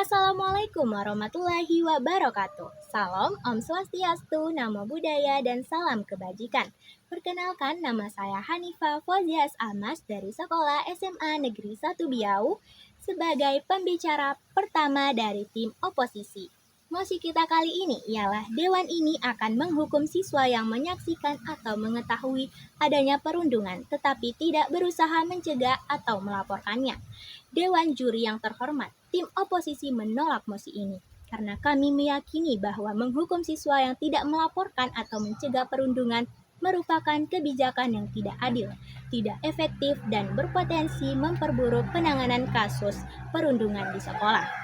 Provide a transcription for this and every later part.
Assalamualaikum warahmatullahi wabarakatuh. Salam Om Swastiastu, Namo Buddhaya, dan salam kebajikan. Perkenalkan, nama saya Hanifa Fauzias Amas dari Sekolah SMA Negeri 1 Biau sebagai pembicara pertama dari tim oposisi. Mosi kita kali ini ialah Dewan ini akan menghukum siswa yang menyaksikan atau mengetahui adanya perundungan tetapi tidak berusaha mencegah atau melaporkannya. Dewan juri yang terhormat, tim oposisi menolak mosi ini karena kami meyakini bahwa menghukum siswa yang tidak melaporkan atau mencegah perundungan merupakan kebijakan yang tidak adil, tidak efektif, dan berpotensi memperburuk penanganan kasus perundungan di sekolah.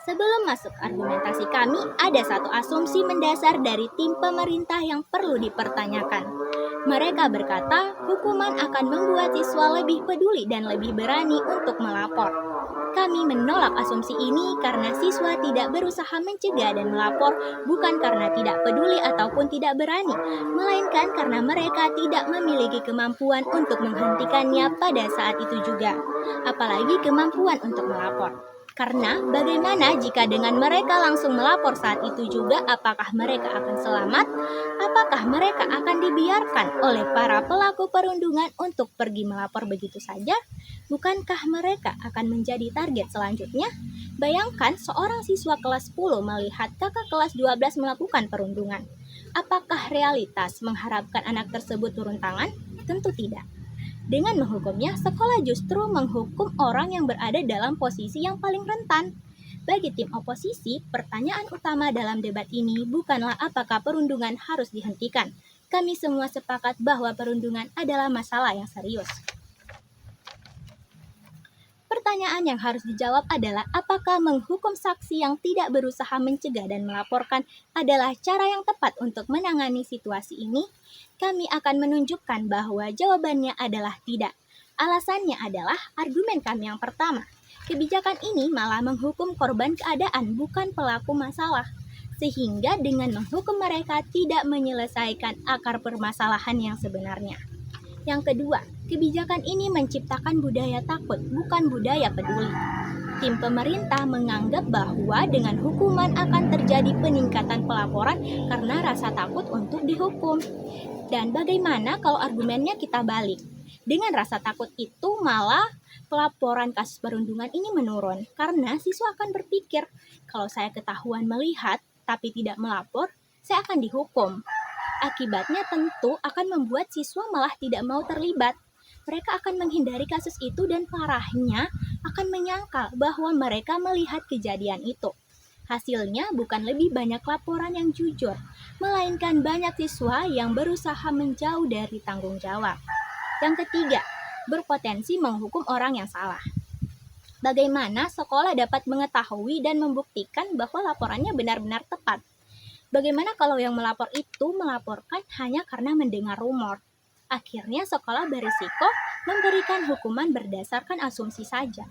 Sebelum masuk argumentasi kami, ada satu asumsi mendasar dari tim pemerintah yang perlu dipertanyakan. Mereka berkata, hukuman akan membuat siswa lebih peduli dan lebih berani untuk melapor. Kami menolak asumsi ini karena siswa tidak berusaha mencegah dan melapor bukan karena tidak peduli ataupun tidak berani, melainkan karena mereka tidak memiliki kemampuan untuk menghentikannya pada saat itu juga, apalagi kemampuan untuk melapor. Karena bagaimana jika dengan mereka langsung melapor saat itu juga, apakah mereka akan selamat? Apakah mereka akan dibiarkan oleh para pelaku perundungan untuk pergi melapor begitu saja? Bukankah mereka akan menjadi target selanjutnya? Bayangkan seorang siswa kelas 10 melihat kakak kelas 12 melakukan perundungan. Apakah realitas mengharapkan anak tersebut turun tangan? Tentu tidak. Dengan menghukumnya, sekolah justru menghukum orang yang berada dalam posisi yang paling rentan. Bagi tim oposisi, pertanyaan utama dalam debat ini bukanlah apakah perundungan harus dihentikan. Kami semua sepakat bahwa perundungan adalah masalah yang serius. Pertanyaan yang harus dijawab adalah apakah menghukum saksi yang tidak berusaha mencegah dan melaporkan adalah cara yang tepat untuk menangani situasi ini? Kami akan menunjukkan bahwa jawabannya adalah tidak. Alasannya adalah argumen kami yang pertama. Kebijakan ini malah menghukum korban keadaan bukan pelaku masalah. Sehingga dengan menghukum mereka tidak menyelesaikan akar permasalahan yang sebenarnya. Yang kedua, kebijakan ini menciptakan budaya takut, bukan budaya peduli. Tim pemerintah menganggap bahwa dengan hukuman akan terjadi peningkatan pelaporan karena rasa takut untuk dihukum. Dan bagaimana kalau argumennya kita balik? Dengan rasa takut itu malah pelaporan kasus perundungan ini menurun karena siswa akan berpikir, kalau saya ketahuan melihat tapi tidak melapor, saya akan dihukum. Akibatnya tentu akan membuat siswa malah tidak mau terlibat. Mereka akan menghindari kasus itu dan parahnya akan menyangkal bahwa mereka melihat kejadian itu. Hasilnya bukan lebih banyak laporan yang jujur, melainkan banyak siswa yang berusaha menjauh dari tanggung jawab. Yang ketiga, berpotensi menghukum orang yang salah. Bagaimana sekolah dapat mengetahui dan membuktikan bahwa laporannya benar-benar tepat? Bagaimana kalau yang melapor itu melaporkan hanya karena mendengar rumor? Akhirnya sekolah berisiko memberikan hukuman berdasarkan asumsi saja.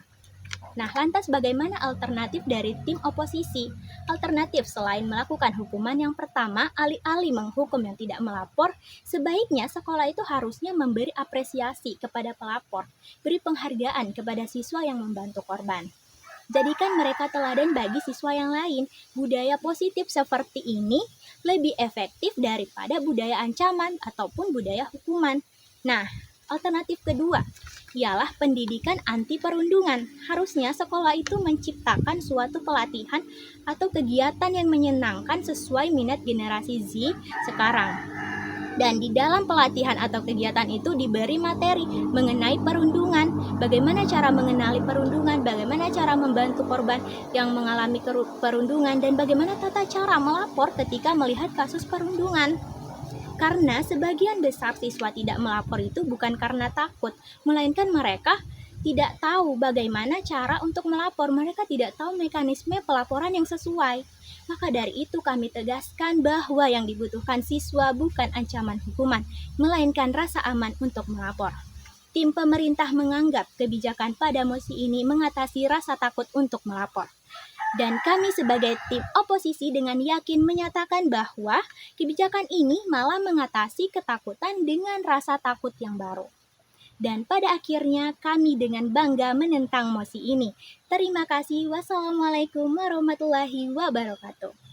Nah, lantas bagaimana alternatif dari tim oposisi? Alternatif selain melakukan hukuman yang pertama, alih-alih menghukum yang tidak melapor, sebaiknya sekolah itu harusnya memberi apresiasi kepada pelapor, beri penghargaan kepada siswa yang membantu korban. Jadikan mereka teladan bagi siswa yang lain. Budaya positif seperti ini lebih efektif daripada budaya ancaman ataupun budaya hukuman. Nah, alternatif kedua ialah pendidikan anti perundungan. Harusnya sekolah itu menciptakan suatu pelatihan atau kegiatan yang menyenangkan sesuai minat generasi Z sekarang. Dan di dalam pelatihan atau kegiatan itu diberi materi mengenai perundungan, bagaimana cara mengenali perundungan, bagaimana cara membantu korban yang mengalami perundungan, dan bagaimana tata cara melapor ketika melihat kasus perundungan. Karena sebagian besar siswa tidak melapor itu bukan karena takut, melainkan mereka tidak tahu bagaimana cara untuk melapor. Mereka tidak tahu mekanisme pelaporan yang sesuai. Maka dari itu kami tegaskan bahwa yang dibutuhkan siswa bukan ancaman hukuman, melainkan rasa aman untuk melapor. Tim pemerintah menganggap kebijakan pada mosi ini mengatasi rasa takut untuk melapor. Dan kami sebagai tim oposisi dengan yakin menyatakan bahwa kebijakan ini malah mengatasi ketakutan dengan rasa takut yang baru. Dan pada akhirnya kami dengan bangga menentang mosi ini. Terima kasih. Wassalamualaikum warahmatullahi wabarakatuh.